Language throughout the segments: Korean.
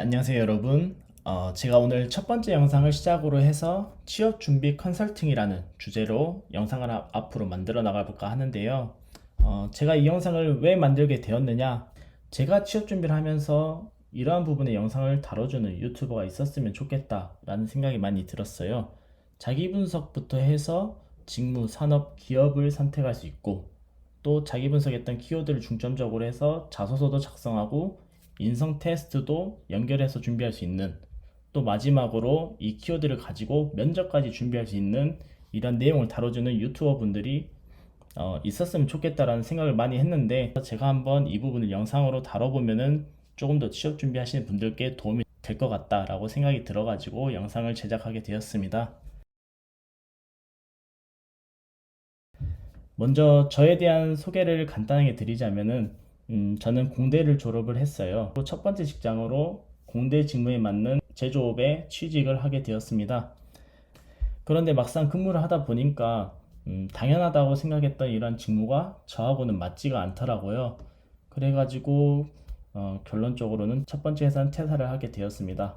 네, 안녕하세요, 여러분. 제가 오늘 첫 번째 영상을 시작으로 해서 취업 준비 컨설팅이라는 주제로 영상을 앞으로 만들어 나가볼까 하는데요. 제가 이 영상을 왜 만들게 되었느냐? 제가 취업 준비를 하면서 이러한 부분의 영상을 다뤄주는 유튜버가 있었으면 좋겠다라는 생각이 많이 들었어요. 자기 분석부터 해서 직무, 산업, 기업을 선택할 수 있고, 또 자기 분석했던 키워드를 중점적으로 해서 자소서도 작성하고 인성 테스트도 연결해서 준비할 수 있는, 또 마지막으로 이 키워드를 가지고 면접까지 준비할 수 있는 이런 내용을 다뤄주는 유튜버 분들이 있었으면 좋겠다라는 생각을 많이 했는데, 제가 한번 이 부분을 영상으로 다뤄보면은 조금 더 취업 준비하시는 분들께 도움이 될 것 같다라고 생각이 들어가지고 영상을 제작하게 되었습니다. 먼저 저에 대한 소개를 간단하게 드리자면은 저는 공대를 졸업을 했어요. 첫 번째 직장으로 공대 직무에 맞는 제조업에 취직을 하게 되었습니다. 그런데 막상 근무를 하다 보니까 당연하다고 생각했던 이런 직무가 저하고는 맞지가 않더라고요. 그래가지고 결론적으로는 첫 번째 회사는 퇴사를 하게 되었습니다.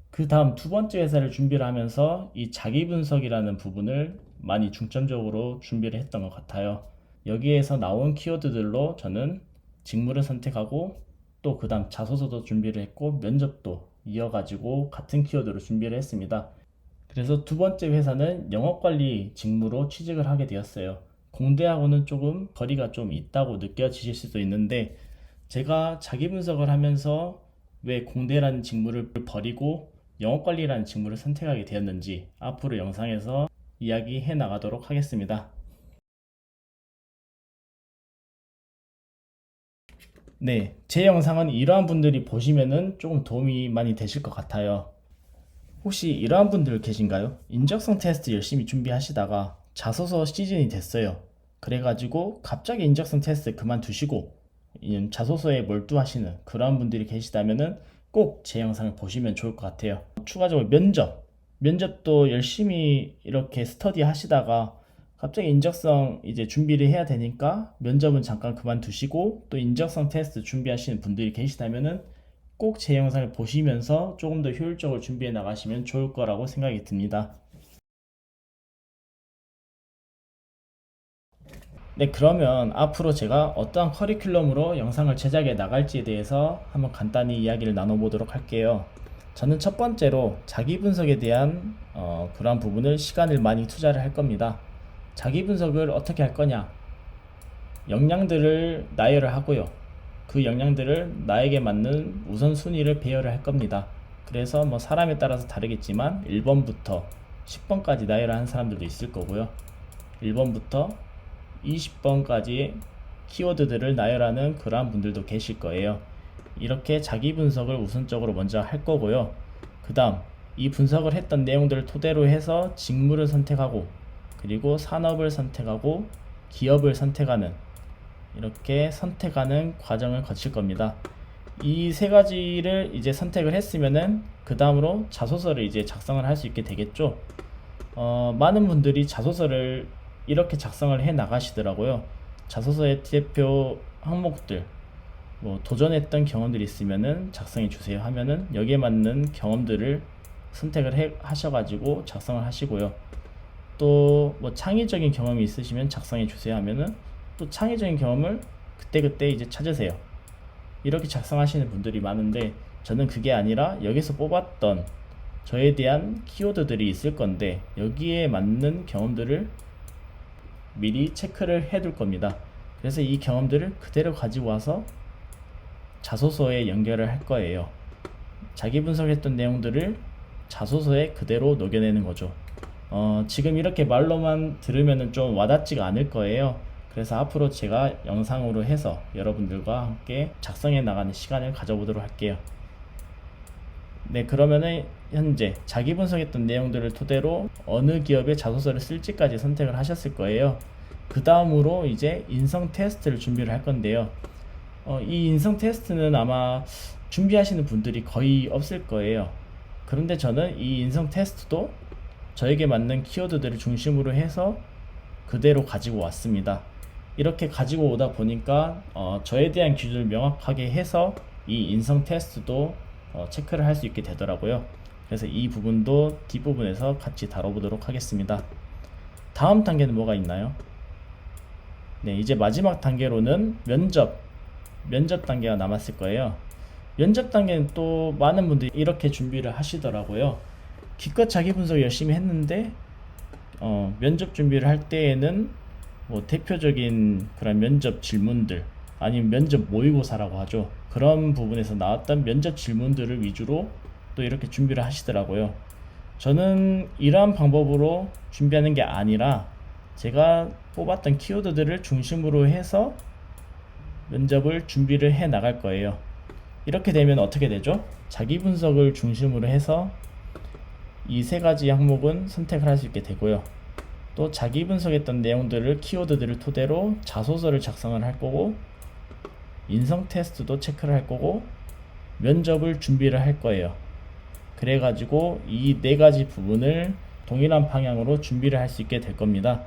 그 다음 두 번째 회사를 준비를 하면서 이 자기 분석이라는 부분을 많이 중점적으로 준비를 했던 것 같아요. 여기에서 나온 키워드들로 저는 직무를 선택하고, 또 그 다음 자소서도 준비를 했고 면접도 이어가지고 같은 키워드로 준비를 했습니다. 그래서 두 번째 회사는 영업관리 직무로 취직을 하게 되었어요. 공대하고는 조금 거리가 좀 있다고 느껴지실 수도 있는데, 제가 자기 분석을 하면서 왜 공대라는 직무를 버리고 영업관리라는 직무를 선택하게 되었는지 앞으로 영상에서 이야기해 나가도록 하겠습니다. 네, 제 영상은 이러한 분들이 보시면은 조금 도움이 많이 되실 것 같아요. 혹시 이러한 분들 계신가요? 인적성 테스트 열심히 준비하시다가 자소서 시즌이 됐어요. 그래가지고 갑자기 인적성 테스트 그만두시고 자소서에 몰두하시는 그런 분들이 계시다면은 꼭 제 영상을 보시면 좋을 것 같아요. 추가적으로 면접도 열심히 이렇게 스터디 하시다가 갑자기 인적성 이제 준비를 해야 되니까 면접은 잠깐 그만두시고 또 인적성 테스트 준비하시는 분들이 계시다면은 꼭 제 영상을 보시면서 조금 더 효율적으로 준비해 나가시면 좋을 거라고 생각이 듭니다. 네, 그러면 앞으로 제가 어떠한 커리큘럼으로 영상을 제작해 나갈지에 대해서 한번 간단히 이야기를 나눠보도록 할게요. 저는 첫 번째로 자기 분석에 대한 그러한 부분을 시간을 많이 투자를 할 겁니다. 자기 분석을 어떻게 할 거냐? 역량들을 나열을 하고요. 그 역량들을 나에게 맞는 우선순위를 배열을 할 겁니다. 그래서 뭐 사람에 따라서 다르겠지만 1번부터 10번까지 나열하는 사람들도 있을 거고요. 1번부터 20번까지 키워드들을 나열하는 그러한 분들도 계실 거예요. 이렇게 자기 분석을 우선적으로 먼저 할 거고요. 그 다음 이 분석을 했던 내용들을 토대로 해서 직무를 선택하고, 그리고 산업을 선택하고, 기업을 선택하는, 이렇게 선택하는 과정을 거칠 겁니다. 이 세 가지를 이제 선택을 했으면은 그 다음으로 자소서를 이제 작성을 할 수 있게 되겠죠. 많은 분들이 자소서를 이렇게 작성을 해 나가시더라고요. 자소서의 대표 항목들, 뭐 도전했던 경험들이 있으면은 작성해 주세요 하면은 여기에 맞는 경험들을 선택을 하셔가지고 작성을 하시고요. 또 뭐 창의적인 경험이 있으시면 작성해 주세요 하면은 또 창의적인 경험을 그때그때 이제 찾으세요. 이렇게 작성하시는 분들이 많은데, 저는 그게 아니라 여기서 뽑았던 저에 대한 키워드들이 있을 건데 여기에 맞는 경험들을 미리 체크를 해 둘 겁니다. 그래서 이 경험들을 그대로 가지고 와서 자소서에 연결을 할 거예요. 자기 분석했던 내용들을 자소서에 그대로 녹여내는 거죠. 지금 이렇게 말로만 들으면 좀 와닿지가 않을 거예요. 그래서 앞으로 제가 영상으로 해서 여러분들과 함께 작성해 나가는 시간을 가져보도록 할게요. 네, 그러면은 현재 자기 분석했던 내용들을 토대로 어느 기업의 자소서를 쓸지까지 선택을 하셨을 거예요. 그 다음으로 이제 인성 테스트를 준비를 할 건데요. 이 인성 테스트는 아마 준비하시는 분들이 거의 없을 거예요. 그런데 저는 이 인성 테스트도 저에게 맞는 키워드들을 중심으로 해서 그대로 가지고 왔습니다. 이렇게 가지고 오다 보니까 저에 대한 기준을 명확하게 해서 이 인성 테스트도 체크를 할 수 있게 되더라고요. 그래서 이 부분도 뒷부분에서 같이 다뤄보도록 하겠습니다. 다음 단계는 뭐가 있나요? 네, 이제 마지막 단계로는 면접 단계가 남았을 거예요. 면접 단계는 또 많은 분들이 이렇게 준비를 하시더라고요. 기껏 자기 분석 열심히 했는데 면접 준비를 할 때에는 뭐 대표적인 그런 면접 질문들 아니면 면접 모의고사라고 하죠. 그런 부분에서 나왔던 면접 질문들을 위주로 또 이렇게 준비를 하시더라고요. 저는 이러한 방법으로 준비하는 게 아니라 제가 뽑았던 키워드들을 중심으로 해서 면접을 준비를 해 나갈 거예요. 이렇게 되면 어떻게 되죠? 자기 분석을 중심으로 해서 이 세 가지 항목은 선택을 할 수 있게 되고요. 또 자기 분석했던 내용들을 키워드들을 토대로 자소서를 작성을 할 거고, 인성 테스트도 체크를 할 거고, 면접을 준비를 할 거예요. 그래가지고 이 네 가지 부분을 동일한 방향으로 준비를 할 수 있게 될 겁니다.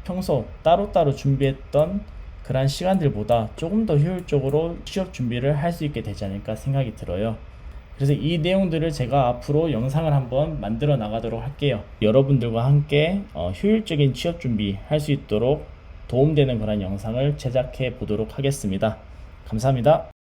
평소 따로따로 준비했던 그런 시간들보다 조금 더 효율적으로 취업 준비를 할 수 있게 되지 않을까 생각이 들어요. 그래서 이 내용들을 제가 앞으로 영상을 한번 만들어 나가도록 할게요. 여러분들과 함께 효율적인 취업 준비 할 수 있도록 도움되는 그런 영상을 제작해 보도록 하겠습니다. 감사합니다.